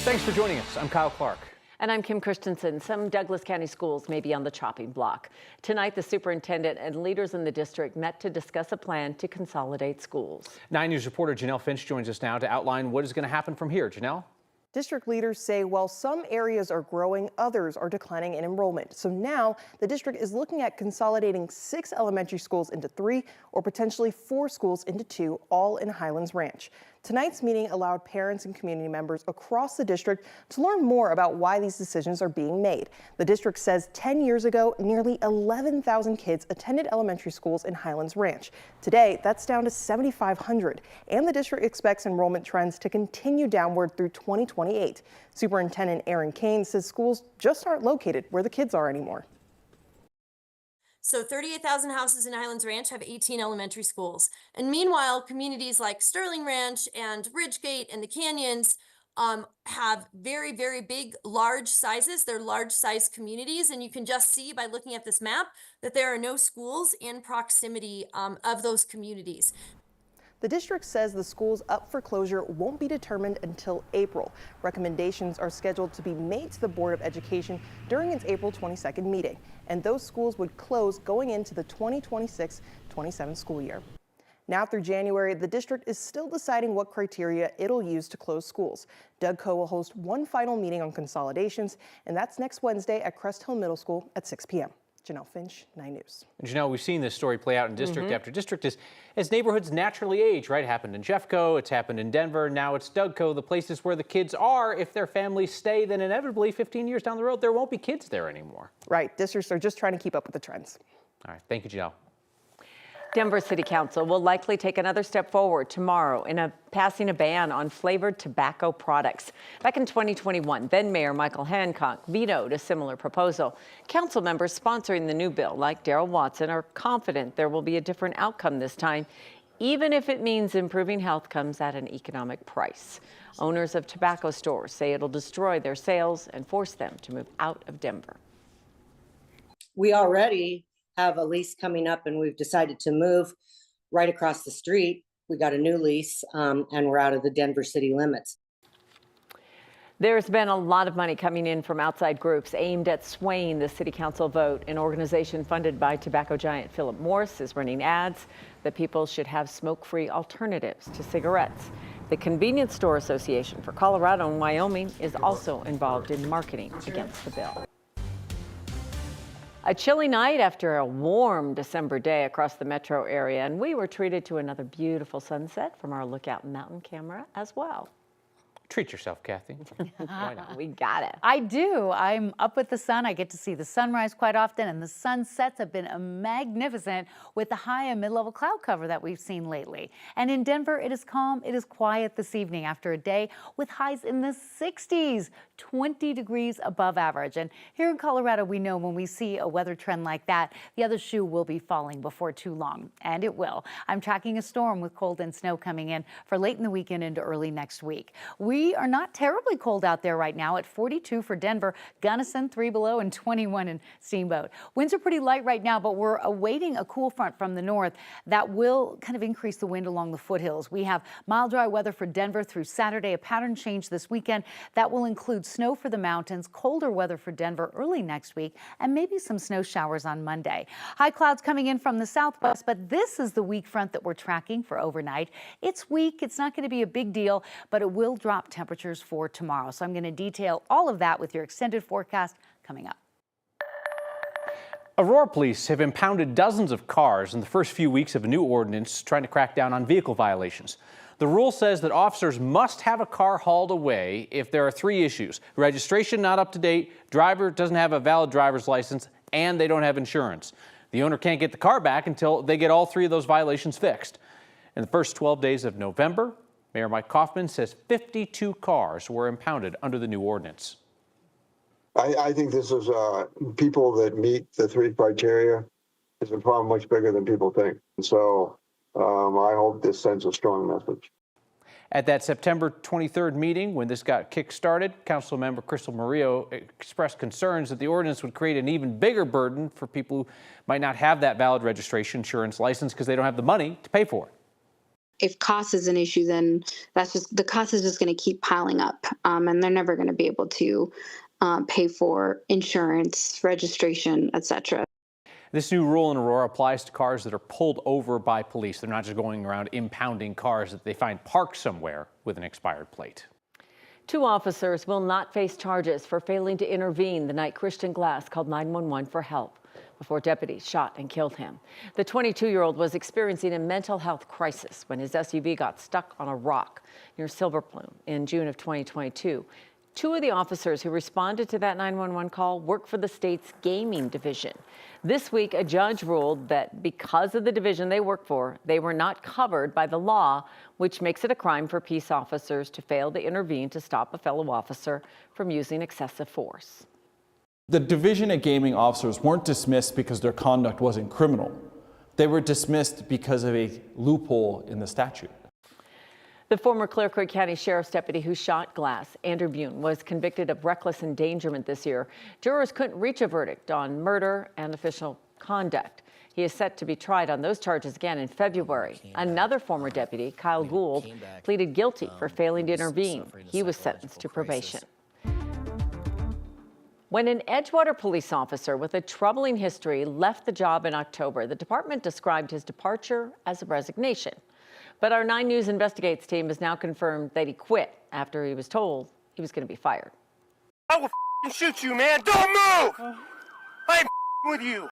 Thanks for joining us. I'm Kyle Clark. And I'm Kim Christensen. Some Douglas County schools may be on the chopping block. Tonight, the superintendent and leaders in the district met to discuss a plan to consolidate schools. 9 News reporter Janelle Finch joins us now to outline what is going to happen from here. Janelle? District leaders say while some areas are growing, others are declining in enrollment. So now the district is looking at consolidating 6 elementary schools into 3 or potentially 4 schools into 2, all in Highlands Ranch. Tonight's meeting allowed parents and community members across the district to learn more about why these decisions are being made. The district says 10 years ago, nearly 11,000 kids attended elementary schools in Highlands Ranch. Today, that's down to 7,500, and the district expects enrollment trends to continue downward through 2028. Superintendent Aaron Kane says schools just aren't located where the kids are anymore. So 38,000 houses in Highlands Ranch have 18 elementary schools. And meanwhile, communities like Sterling Ranch and Ridgegate and the Canyons have very, very big, large sizes. They're large size communities. And you can just see by looking at this map that there are no schools in proximity of those communities. The district says the schools up for closure won't be determined until April. Recommendations are scheduled to be made to the Board of Education during its April 22nd meeting, and those schools would close going into the 2026-27 school year. Now through January, the district is still deciding what criteria it'll use to close schools. DougCo will host one final meeting on consolidations, and that's next Wednesday at Crest Hill Middle School at 6 p.m. Janelle Finch, 9 News. And Janelle, we've seen this story play out in district after district as neighborhoods naturally age, right? It happened in Jeffco, it's happened in Denver, now it's DougCo, the places where the kids are. If their families stay, then inevitably 15 years down the road, there won't be kids there anymore. Right, districts are just trying to keep up with the trends. All right, thank you, Janelle. Denver City Council will likely take another step forward tomorrow in passing a ban on flavored tobacco products. Back in 2021, then Mayor Michael Hancock vetoed a similar proposal. Council members sponsoring the new bill, like Darrell Watson, are confident there will be a different outcome this time, even if it means improving health comes at an economic price. Owners of tobacco stores say it'll destroy their sales and force them to move out of Denver. We already have a lease coming up and we've decided to move right across the street. We got a new lease and we're out of the Denver city limits. There's been a lot of money coming in from outside groups aimed at swaying the city council vote. An organization funded by tobacco giant Philip Morris is running ads that people should have smoke-free alternatives to cigarettes. The Convenience Store Association for Colorado and Wyoming is also involved in marketing against the bill. A chilly night after a warm December day across the metro area, and we were treated to another beautiful sunset from our Lookout Mountain camera as well. Treat yourself, Kathy. Why not? We got it. I do. I'm up with the sun. I get to see the sunrise quite often, and the sunsets have been magnificent with the high and mid-level cloud cover that we've seen lately. And in Denver, it is calm. It is quiet this evening after a day with highs in the 60s, 20 degrees above average. And here in Colorado, we know when we see a weather trend like that, the other shoe will be falling before too long, and it will. I'm tracking a storm with cold and snow coming in for late in the weekend into early next week. We are not terribly cold out there right now at 42 for Denver, Gunnison 3 below, and 21 in Steamboat. Winds are pretty light right now, but we're awaiting a cool front from the north that will kind of increase the wind along the foothills. We have mild, dry weather for Denver through Saturday, a pattern change this weekend that will include snow for the mountains, colder weather for Denver early next week, and maybe some snow showers on Monday. High clouds coming in from the southwest, but this is the weak front that we're tracking for overnight. It's weak. It's not going to be a big deal, but it will drop temperatures for tomorrow. So I'm going to detail all of that with your extended forecast coming up. Aurora Police have impounded dozens of cars in the first few weeks of a new ordinance trying to crack down on vehicle violations. The rule says that officers must have a car hauled away if there are 3 issues: registration not up to date, driver doesn't have a valid driver's license, and they don't have insurance. The owner can't get the car back until they get all 3 of those violations fixed. In the first 12 days of November, Mayor Mike Kaufman says 52 cars were impounded under the new ordinance. I think this is people that meet the 3 criteria is a problem much bigger than people think. And so I hope this sends a strong message. At that September 23rd meeting, when this got kick-started, Councilmember Crystal Murillo expressed concerns that the ordinance would create an even bigger burden for people who might not have that valid registration insurance license because they don't have the money to pay for it. if cost is an issue, then that's just the cost is just going to keep piling up, and they're never going to be able to pay for insurance, registration, etc. This new rule in Aurora applies to cars that are pulled over by police. They're not just going around impounding cars that they find parked somewhere with an expired plate. 2 officers will not face charges for failing to intervene the night Christian Glass called 911 for help before deputies shot and killed him. The 22-year-old was experiencing a mental health crisis when his SUV got stuck on a rock near Silver Plume in June of 2022. 2 of the officers who responded to that 911 call work for the state's gaming division. This week, a judge ruled that because of the division they work for, they were not covered by the law, which makes it a crime for peace officers to fail to intervene to stop a fellow officer from using excessive force. The division of gaming officers weren't dismissed because their conduct wasn't criminal. They were dismissed because of a loophole in the statute. The former Clear Creek County Sheriff's deputy who shot Glass, Andrew Bune, was convicted of reckless endangerment this year. Jurors couldn't reach a verdict on murder and official conduct. He is set to be tried on those charges again in February. Another former deputy, Kyle Gould, pleaded guilty for failing to intervene. He was sentenced to probation. When an Edgewater police officer with a troubling history left the job in October, the department described his departure as a resignation. But our 9 News Investigates team has now confirmed that he quit after he was told he was going to be fired. I will shoot you, man. Don't move. I'm with you.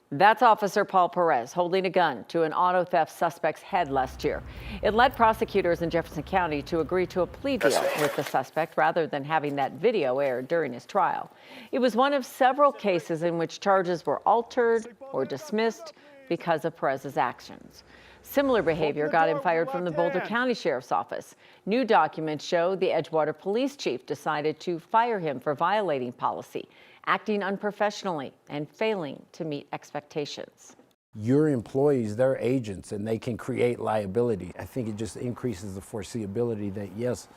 That's Officer Paul Perez holding a gun to an auto theft suspect's head last year. It led prosecutors in Jefferson County to agree to a plea deal with the suspect rather than having that video aired during his trial. It was one of several cases in which charges were altered or dismissed because of Perez's actions. Similar behavior got him fired from the Boulder County Sheriff's Office. New documents show the Edgewater Police Chief decided to fire him for violating policy, acting unprofessionally, and failing to meet expectations. Your employees, they're agents, and they can create liability. I think it just increases the foreseeability that, yes,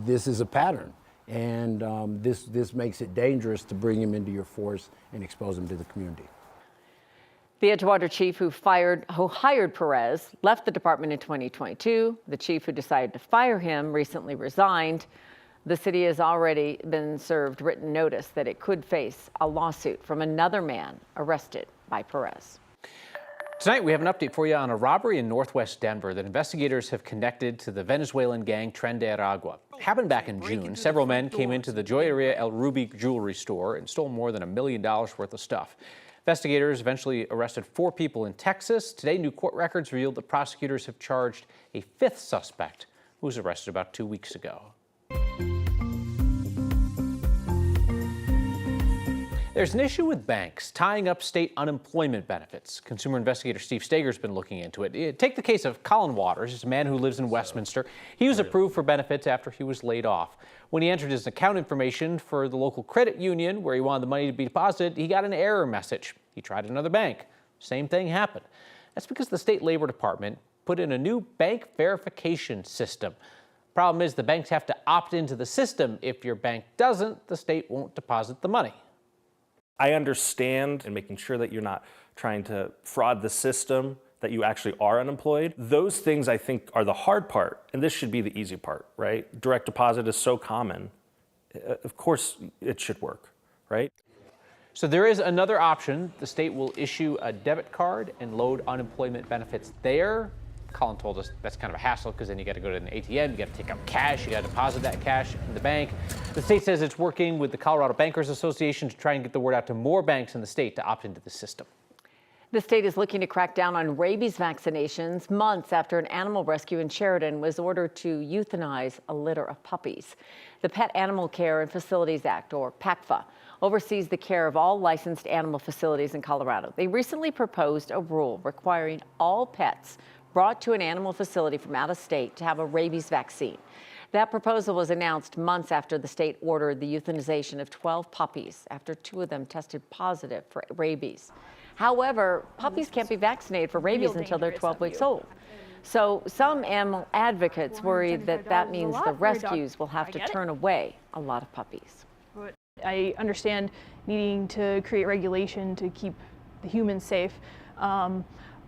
this is a pattern, and this makes it dangerous to bring him into your force and expose him to the community. The Edgewater chief who hired Perez left the department in 2022. The chief who decided to fire him recently resigned. The city has already been served written notice that it could face a lawsuit from another man arrested by Perez. Tonight, we have an update for you on a robbery in northwest Denver that investigators have connected to the Venezuelan gang Tren de Aragua. It happened back in June. Several men came into the Joyeria El Ruby jewelry store and stole more than $1 million worth of stuff. Investigators eventually arrested 4 people in Texas. Today, new court records revealed that prosecutors have charged a 5th suspect who was arrested about 2 weeks ago. There's an issue with banks tying up state unemployment benefits. Consumer investigator Steve Steger's been looking into it. Take the case of Colin Waters. He's a man who lives in Westminster. He was approved for benefits after he was laid off. When he entered his account information for the local credit union where he wanted the money to be deposited, he got an error message. He tried another bank. Same thing happened. That's because the state labor department put in a new bank verification system. Problem is the banks have to opt into the system. If your bank doesn't, the state won't deposit the money. I understand and making sure that you're not trying to fraud the system, that you actually are unemployed. Those things I think are the hard part, and this should be the easy part, right? Direct deposit is so common. Of course it should work, right? So there is another option. The state will issue a debit card and load unemployment benefits there. Colin told us that's kind of a hassle because then you got to go to an ATM, you got to take out cash, you got to deposit that cash in the bank. The state says it's working with the Colorado Bankers Association to try and get the word out to more banks in the state to opt into the system. The state is looking to crack down on rabies vaccinations months after an animal rescue in Sheridan was ordered to euthanize a litter of puppies. The Pet Animal Care and Facilities Act, or PACFA, oversees the care of all licensed animal facilities in Colorado. They recently proposed a rule requiring all pets brought to an animal facility from out of state to have a rabies vaccine. That proposal was announced months after the state ordered the euthanization of 12 puppies after 2 of them tested positive for rabies. However, puppies can't be vaccinated for rabies until they're 12 weeks old. So some animal advocates worry that that means the rescues will have to turn away a lot of puppies. I understand needing to create regulation to keep the humans safe.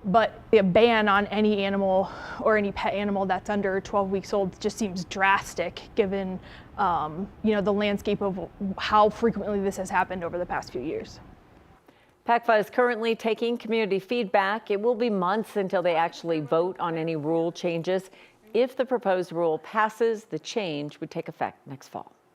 But a ban on any animal or any pet animal that's under 12 weeks old just seems drastic given the landscape of how frequently this has happened over the past few years. PACFA is currently taking community feedback. It will be months until they actually vote on any rule changes. If the proposed rule passes, the change would take effect next fall.